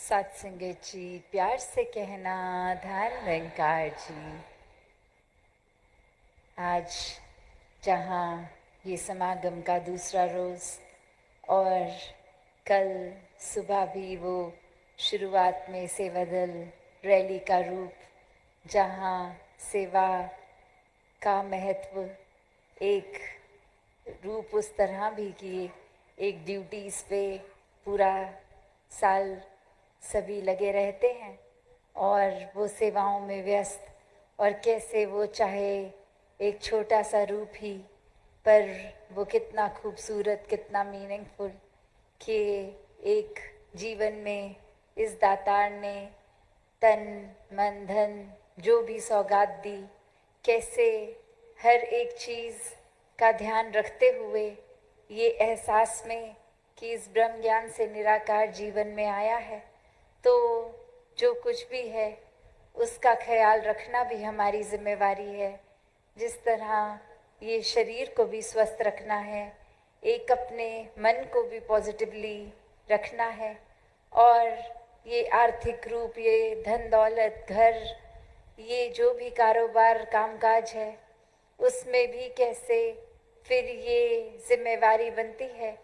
सत्संगत जी, प्यार से कहना धन निरंकार जी। आज जहाँ ये समागम का दूसरा रोज़ और कल सुबह भी वो शुरुआत में सेवा दल रैली का रूप, जहाँ सेवा का महत्व एक रूप उस तरह भी किए, एक ड्यूटीज़ पे पूरा साल सभी लगे रहते हैं और वो सेवाओं में व्यस्त, और कैसे वो चाहे एक छोटा सा रूप ही, पर वो कितना खूबसूरत, कितना मीनिंगफुल कि एक जीवन में इस दातार ने तन मन धन जो भी सौगात दी, कैसे हर एक चीज़ का ध्यान रखते हुए ये एहसास में कि इस ब्रह्म ज्ञान से निराकार जीवन में आया है, तो जो कुछ भी है उसका ख्याल रखना भी हमारी जिम्मेवारी है। जिस तरह ये शरीर को भी स्वस्थ रखना है, एक अपने मन को भी पॉजिटिवली रखना है, और ये आर्थिक रूप, ये धन दौलत, घर, ये जो भी कारोबार कामकाज है, उसमें भी कैसे फिर ये जिम्मेवारी बनती है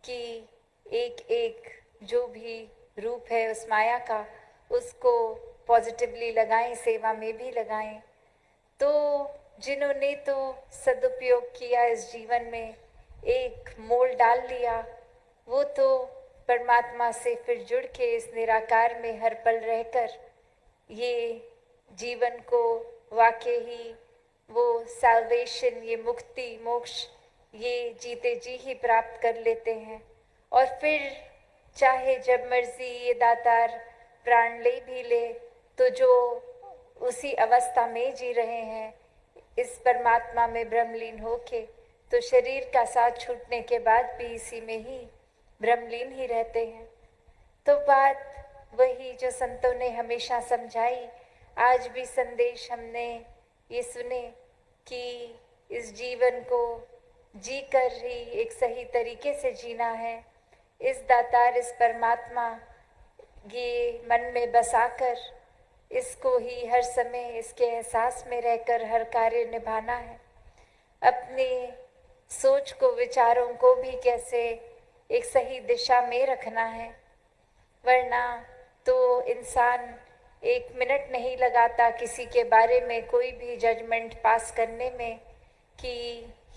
कि एक एक जो भी रूप है उस माया का, उसको पॉजिटिवली लगाएं, सेवा में भी लगाएं। तो जिन्होंने तो सदुपयोग किया, इस जीवन में एक मोल डाल लिया, वो तो परमात्मा से फिर जुड़ के इस निराकार में हर पल रहकर ये जीवन को वाकई ही वो सैल्वेशन, ये मुक्ति मोक्ष, ये जीते जी ही प्राप्त कर लेते हैं। और फिर चाहे जब मर्जी ये दातार प्राण ले भी ले, तो जो उसी अवस्था में जी रहे हैं इस परमात्मा में ब्रह्मलीन होके, तो शरीर का साथ छूटने के बाद भी इसी में ही ब्रह्मलीन ही रहते हैं। तो बात वही जो संतों ने हमेशा समझाई, आज भी संदेश हमने ये सुने कि इस जीवन को जी कर ही एक सही तरीके से जीना है। इस दातार, इस परमात्मा ये मन में बसाकर इसको ही हर समय इसके एहसास में रहकर हर कार्य निभाना है। अपनी सोच को, विचारों को भी कैसे एक सही दिशा में रखना है, वरना तो इंसान एक मिनट नहीं लगाता किसी के बारे में कोई भी जजमेंट पास करने में कि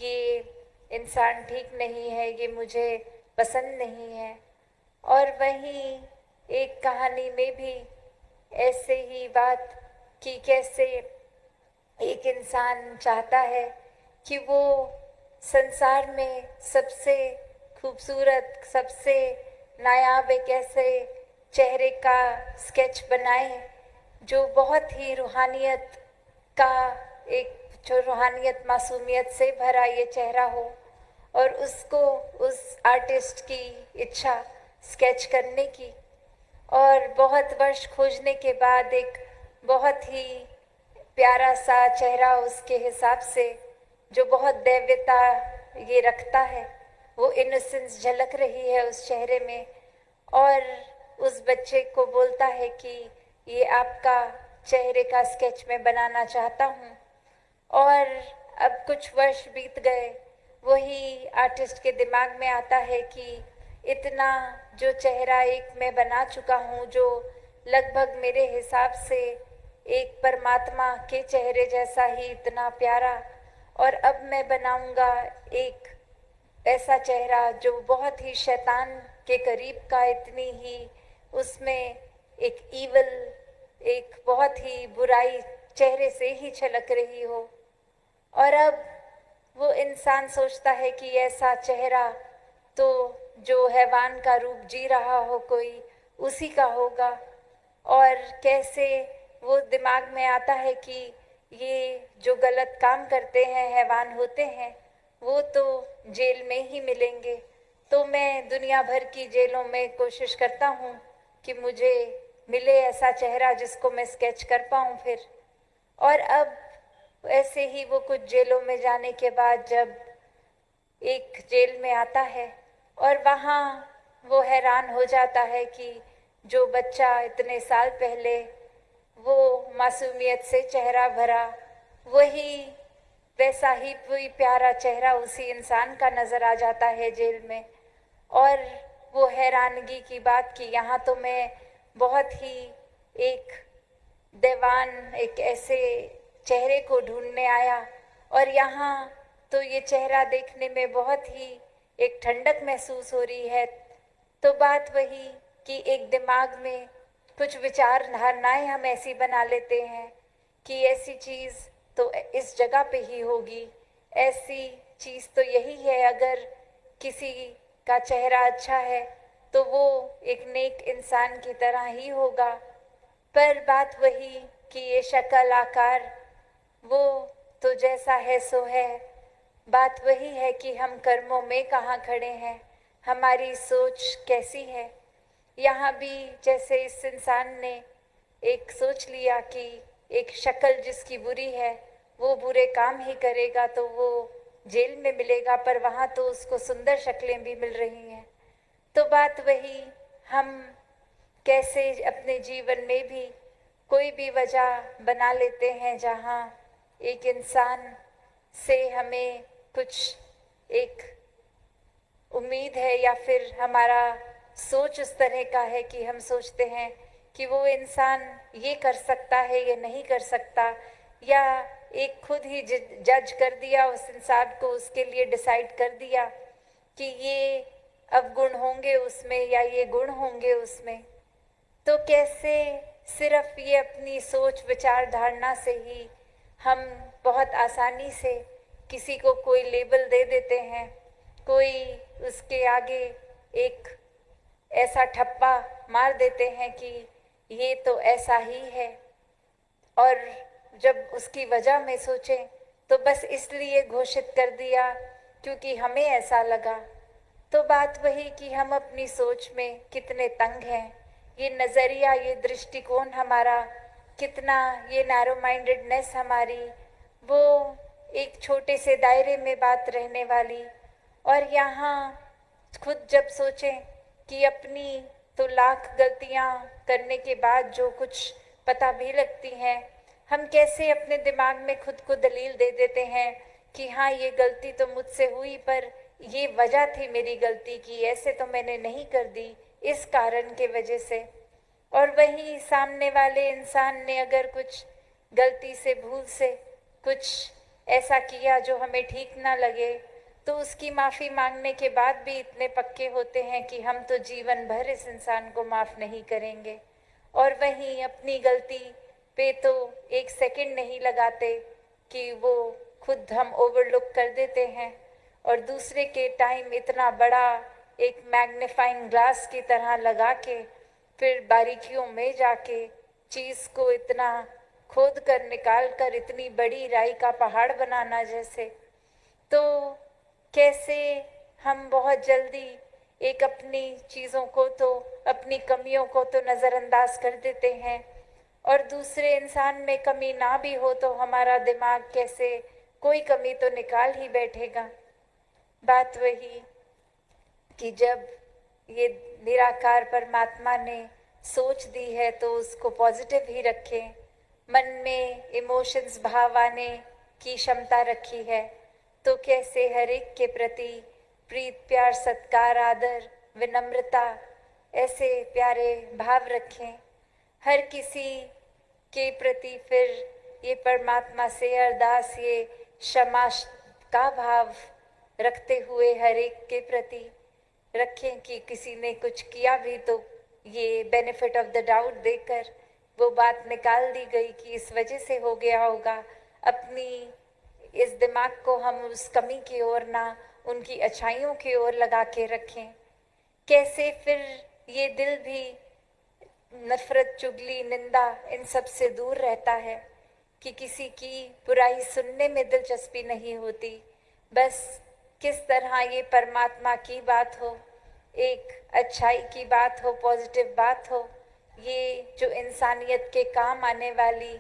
ये इंसान ठीक नहीं है, ये मुझे पसंद नहीं है। और वहीं एक कहानी में भी ऐसे ही बात कि कैसे एक इंसान चाहता है कि वो संसार में सबसे खूबसूरत, सबसे नायाब एक ऐसे चेहरे का स्केच बनाए जो बहुत ही रूहानियत का, एक जो रूहानियत मासूमियत से भरा ये चेहरा हो, और उसको उस आर्टिस्ट की इच्छा स्केच करने की, और बहुत वर्ष खोजने के बाद एक बहुत ही प्यारा सा चेहरा उसके हिसाब से, जो बहुत दैव्यता ये रखता है, वो इनोसेंस झलक रही है उस चेहरे में, और उस बच्चे को बोलता है कि ये आपका चेहरे का स्केच मैं बनाना चाहता हूँ। और अब कुछ वर्ष बीत गए, वही आर्टिस्ट के दिमाग में आता है कि इतना जो चेहरा एक मैं बना चुका हूँ, जो लगभग मेरे हिसाब से एक परमात्मा के चेहरे जैसा ही इतना प्यारा, और अब मैं बनाऊंगा एक ऐसा चेहरा जो बहुत ही शैतान के करीब का, इतनी ही उसमें एक ईवल, एक बहुत ही बुराई चेहरे से ही छलक रही हो। और अब वो इंसान सोचता है कि ऐसा चेहरा तो जो हैवान का रूप जी रहा हो कोई, उसी का होगा। और कैसे वो दिमाग में आता है कि ये जो गलत काम करते हैं, हैवान होते हैं, वो तो जेल में ही मिलेंगे। तो मैं दुनिया भर की जेलों में कोशिश करता हूँ कि मुझे मिले ऐसा चेहरा जिसको मैं स्केच कर पाऊँ फिर। और अब ऐसे ही वो कुछ जेलों में जाने के बाद जब एक जेल में आता है, और वहाँ वो हैरान हो जाता है कि जो बच्चा इतने साल पहले वो मासूमियत से चेहरा भरा, वही वैसा ही कोई प्यारा चेहरा उसी इंसान का नज़र आ जाता है जेल में। और वो हैरानगी की बात कि यहाँ तो मैं बहुत ही एक दीवान, एक ऐसे चेहरे को ढूंढने आया, और यहाँ तो ये चेहरा देखने में बहुत ही एक ठंडक महसूस हो रही है। तो बात वही कि एक दिमाग में कुछ विचार धारणाएं हम ऐसी बना लेते हैं कि ऐसी चीज़ तो इस जगह पे ही होगी, ऐसी चीज़ तो यही है, अगर किसी का चेहरा अच्छा है तो वो एक नेक इंसान की तरह ही होगा। पर बात वही कि ये शक्ल आकार वो तो जैसा है सो है। बात वही है कि हम कर्मों में कहाँ खड़े हैं, हमारी सोच कैसी है। यहाँ भी जैसे इस इंसान ने एक सोच लिया कि एक शक्ल जिसकी बुरी है वो बुरे काम ही करेगा तो वो जेल में मिलेगा, पर वहाँ तो उसको सुंदर शक्लें भी मिल रही हैं। तो बात वही, हम कैसे अपने जीवन में भी कोई भी वजह बना लेते हैं जहाँ एक इंसान से हमें कुछ एक उम्मीद है, या फिर हमारा सोच उस तरह का है कि हम सोचते हैं कि वो इंसान ये कर सकता है, ये नहीं कर सकता, या एक खुद ही जज कर दिया उस इंसान को, उसके लिए डिसाइड कर दिया कि ये अवगुण होंगे उसमें या ये गुण होंगे उसमें। तो कैसे सिर्फ ये अपनी सोच विचार धारणा से ही हम बहुत आसानी से किसी को कोई लेबल दे देते हैं, कोई उसके आगे एक ऐसा ठप्पा मार देते हैं कि ये तो ऐसा ही है। और जब उसकी वजह में सोचें तो बस इसलिए घोषित कर दिया क्योंकि हमें ऐसा लगा। तो बात वही कि हम अपनी सोच में कितने तंग हैं, ये नज़रिया, ये दृष्टिकोण हमारा कितना, ये नैरो माइंडेडनेस हमारी, वो एक छोटे से दायरे में बात रहने वाली। और यहाँ खुद जब सोचें कि अपनी तो लाख गलतियाँ करने के बाद जो कुछ पता भी लगती हैं, हम कैसे अपने दिमाग में खुद को दलील दे देते हैं कि हाँ ये गलती तो मुझसे हुई, पर ये वजह थी मेरी गलती की, ऐसे तो मैंने नहीं कर दी इस कारण के वजह से। और वहीं सामने वाले इंसान ने अगर कुछ गलती से भूल से कुछ ऐसा किया जो हमें ठीक ना लगे, तो उसकी माफ़ी मांगने के बाद भी इतने पक्के होते हैं कि हम तो जीवन भर इस इंसान को माफ़ नहीं करेंगे। और वहीं अपनी गलती पे तो एक सेकंड नहीं लगाते कि वो खुद हम ओवरलुक कर देते हैं, और दूसरे के टाइम इतना बड़ा एक मैग्नीफाइंग ग्लास की तरह लगा के फिर बारीकियों में जाके चीज़ को इतना खोद कर निकाल कर इतनी बड़ी राई का पहाड़ बनाना जैसे। तो कैसे हम बहुत जल्दी एक अपनी चीज़ों को तो, अपनी कमियों को तो नज़रअंदाज कर देते हैं, और दूसरे इंसान में कमी ना भी हो तो हमारा दिमाग कैसे कोई कमी तो निकाल ही बैठेगा। बात वही कि जब ये निराकार परमात्मा ने सोच दी है तो उसको पॉजिटिव ही रखें। मन में इमोशंस, भाव आने की क्षमता रखी है तो कैसे हर एक के प्रति प्रीत, प्यार, सत्कार, आदर, विनम्रता, ऐसे प्यारे भाव रखें। हर किसी के प्रति फिर ये परमात्मा से अरदास, ये क्षमा का भाव रखते हुए हर एक के प्रति रखें कि किसी ने कुछ किया भी तो ये बेनिफिट ऑफ द डाउट देकर वो बात निकाल दी गई कि इस वजह से हो गया होगा। अपनी इस दिमाग को हम उस कमी की ओर ना उनकी अच्छाइयों की ओर लगा के रखें। कैसे फिर ये दिल भी नफरत, चुगली, निंदा इन सब से दूर रहता है कि किसी की बुराई सुनने में दिलचस्पी नहीं होती, बस किस तरह ये परमात्मा की बात हो, एक अच्छाई की बात हो, पॉजिटिव बात हो, ये जो इंसानियत के काम आने वाली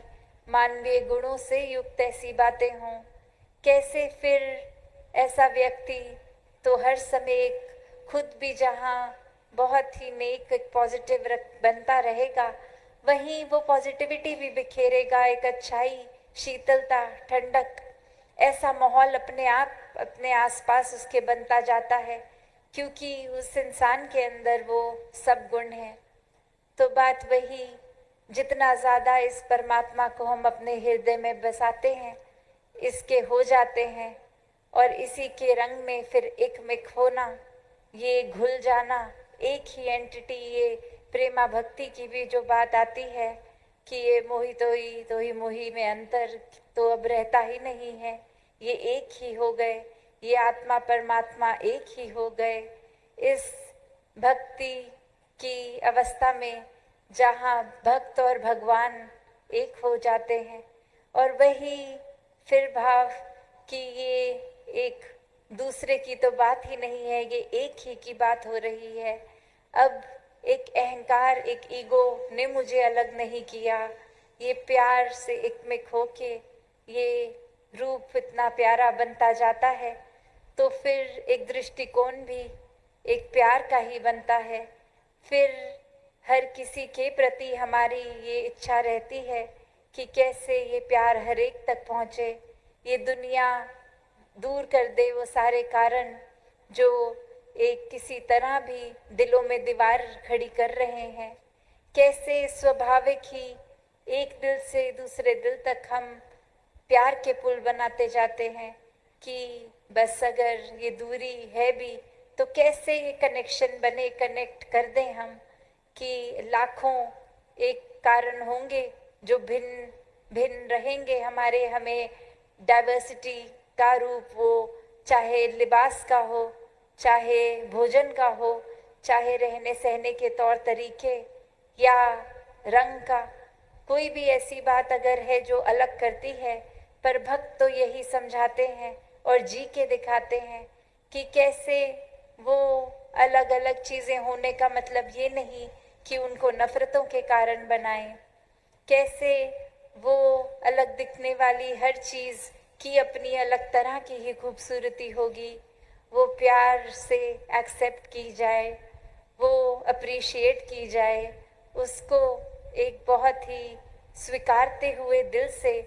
मानवीय गुणों से युक्त ऐसी बातें हों। कैसे फिर ऐसा व्यक्ति तो हर समय खुद भी जहाँ बहुत ही नेक, एक पॉजिटिव बनता रहेगा, वहीं वो पॉजिटिविटी भी बिखेरेगा, एक अच्छाई, शीतलता, ठंडक, ऐसा माहौल अपने आप अपने आसपास उसके बनता जाता है, क्योंकि उस इंसान के अंदर वो सब गुण हैं। तो बात वही, जितना ज़्यादा इस परमात्मा को हम अपने हृदय में बसाते हैं, इसके हो जाते हैं, और इसी के रंग में फिर एकमिक होना, ये घुल जाना, एक ही एंटिटी, ये प्रेमा भक्ति की भी जो बात आती है कि ये मोही तो ही मोही में अंतर तो अब रहता ही नहीं है, ये एक ही हो गए, ये आत्मा परमात्मा एक ही हो गए। इस भक्ति की अवस्था में जहाँ भक्त और भगवान एक हो जाते हैं, और वही फिर भाव कि ये एक दूसरे की तो बात ही नहीं है, ये एक ही की बात हो रही है। अब एक अहंकार, एक ईगो ने मुझे अलग नहीं किया, ये प्यार से एकमिक होके ये रूप इतना प्यारा बनता जाता है, तो फिर एक दृष्टिकोण भी एक प्यार का ही बनता है। फिर हर किसी के प्रति हमारी ये इच्छा रहती है कि कैसे ये प्यार हर एक तक पहुँचे, ये दुनिया दूर कर दे वो सारे कारण जो एक किसी तरह भी दिलों में दीवार खड़ी कर रहे हैं। कैसे स्वाभाविक ही एक दिल से दूसरे दिल तक हम प्यार के पुल बनाते जाते हैं कि बस अगर ये दूरी है भी तो कैसे ये कनेक्शन बने, कनेक्ट कर दें हम, कि लाखों एक कारण होंगे जो भिन्न भिन्न रहेंगे हमारे, हमें डाइवर्सिटी का रूप, वो चाहे लिबास का हो, चाहे भोजन का हो, चाहे रहने सहने के तौर तरीके या रंग का, कोई भी ऐसी बात अगर है जो अलग करती है, पर भक्त तो यही समझाते हैं और जी के दिखाते हैं कि कैसे वो अलग अलग चीज़ें होने का मतलब ये नहीं कि उनको नफरतों के कारण बनाएं, कैसे वो अलग दिखने वाली हर चीज़ की अपनी अलग तरह की ही खूबसूरती होगी, वो प्यार से एक्सेप्ट की जाए, वो अप्रिशिएट की जाए, उसको एक बहुत ही स्वीकारते हुए दिल से,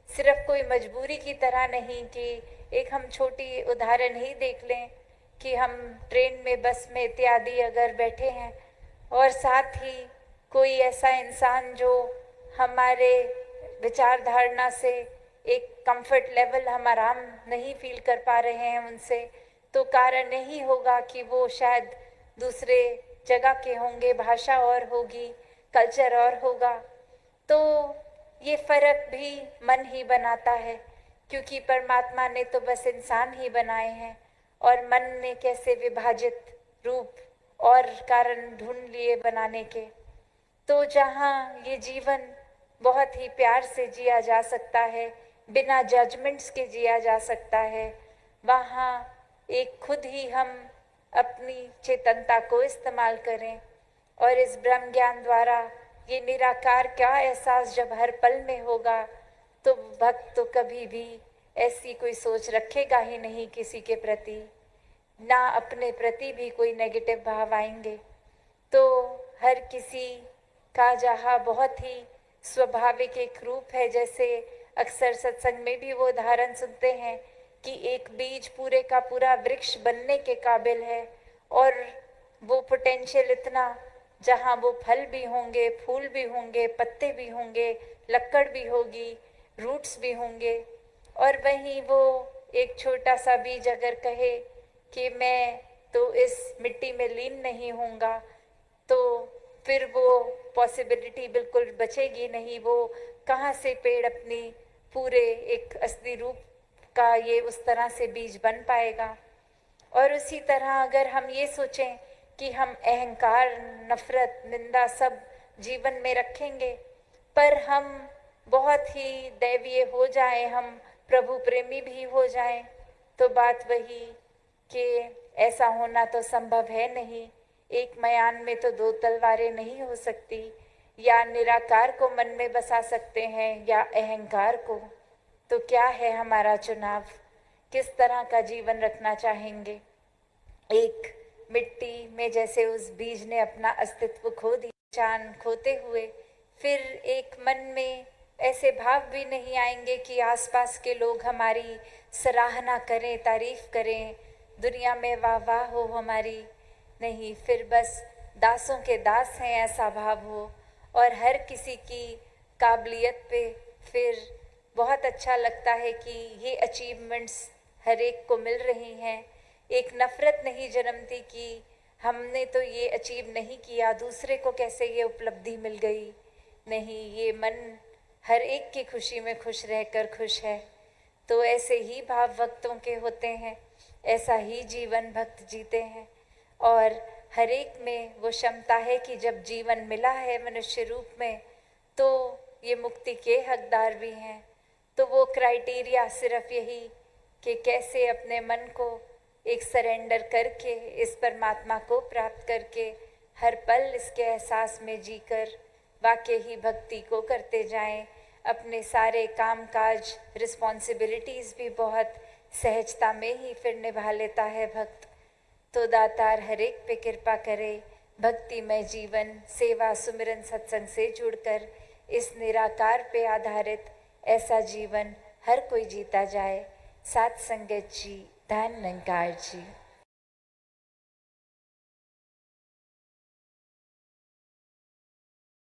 सिर्फ कोई मजबूरी की तरह नहीं कि एक हम छोटी उदाहरण ही देख लें कि हम ट्रेन में, बस में इत्यादि अगर बैठे हैं और साथ ही कोई ऐसा इंसान जो हमारे विचार धारणा से एक कंफर्ट लेवल, हम आराम नहीं फील कर पा रहे हैं उनसे, तो कारण नहीं होगा कि वो शायद दूसरे जगह के होंगे, भाषा और होगी, कल्चर और होगा। तो ये फ़र्क भी मन ही बनाता है, क्योंकि परमात्मा ने तो बस इंसान ही बनाए हैं, और मन ने कैसे विभाजित रूप और कारण ढूंढ लिए बनाने के। तो जहाँ ये जीवन बहुत ही प्यार से जिया जा सकता है, बिना जजमेंट्स के जिया जा सकता है, वहाँ एक खुद ही हम अपनी चेतनता को इस्तेमाल करें, और इस ब्रह्म ज्ञान द्वारा ये निराकार का एहसास जब हर पल में होगा, तो भक्त तो कभी भी ऐसी कोई सोच रखेगा ही नहीं किसी के प्रति, ना अपने प्रति भी कोई नेगेटिव भाव आएंगे। तो हर किसी का जहाँ बहुत ही स्वाभाविक एक रूप है, जैसे अक्सर सत्संग में भी वो उदाहरण सुनते हैं कि एक बीज पूरे का पूरा वृक्ष बनने के काबिल है, और वो पोटेंशियल इतना, जहाँ वो फल भी होंगे, फूल भी होंगे, पत्ते भी होंगे, लकड़ भी होगी, रूट्स भी होंगे। और वहीं वो एक छोटा सा बीज अगर कहे कि मैं तो इस मिट्टी में लीन नहीं होऊंगा, तो फिर वो पॉसिबिलिटी बिल्कुल बचेगी नहीं। वो कहाँ से पेड़ अपनी पूरे एक असली रूप का ये उस तरह से बीज बन पाएगा। और उसी तरह अगर हम ये सोचें कि हम अहंकार, नफरत, निंदा सब जीवन में रखेंगे, पर हम बहुत ही दैवीय हो जाएं, हम प्रभु प्रेमी भी हो जाएं, तो बात वही कि ऐसा होना तो संभव है नहीं। एक मयान में तो दो तलवारें नहीं हो सकती, या निराकार को मन में बसा सकते हैं या अहंकार को। तो क्या है हमारा चुनाव, किस तरह का जीवन रखना चाहेंगे? एक मिट्टी में जैसे उस बीज ने अपना अस्तित्व खो दिया, पहचान खोते हुए फिर एक मन में ऐसे भाव भी नहीं आएंगे कि आसपास के लोग हमारी सराहना करें, तारीफ करें, दुनिया में वाह वाह हो हमारी। नहीं, फिर बस दासों के दास हैं ऐसा भाव हो, और हर किसी की काबिलियत पे फिर बहुत अच्छा लगता है कि ये अचीवमेंट्स हर एक को मिल रही हैं। एक नफ़रत नहीं जन्मती कि हमने तो ये अचीव नहीं किया, दूसरे को कैसे ये उपलब्धि मिल गई। नहीं, ये मन हर एक की खुशी में खुश रहकर खुश है। तो ऐसे ही भाव भक्तों के होते हैं, ऐसा ही जीवन भक्त जीते हैं। और हर एक में वो क्षमता है कि जब जीवन मिला है मनुष्य रूप में तो ये मुक्ति के हकदार भी हैं। तो वो क्राइटेरिया सिर्फ यही कि कैसे अपने मन को एक सरेंडर करके इस परमात्मा को प्राप्त करके हर पल इसके एहसास में जीकर वाकई ही भक्ति को करते जाएं। अपने सारे काम काज रिस्पॉन्सिबिलिटीज़ भी बहुत सहजता में ही फिर निभा लेता है भक्त। तो दातार हर एक पे कृपा करे, भक्तिमय जीवन सेवा सुमिरन सत्संग से जुड़कर इस निराकार पे आधारित ऐसा जीवन हर कोई जीता जाए। सात संगत जी, धन निरंकार जी।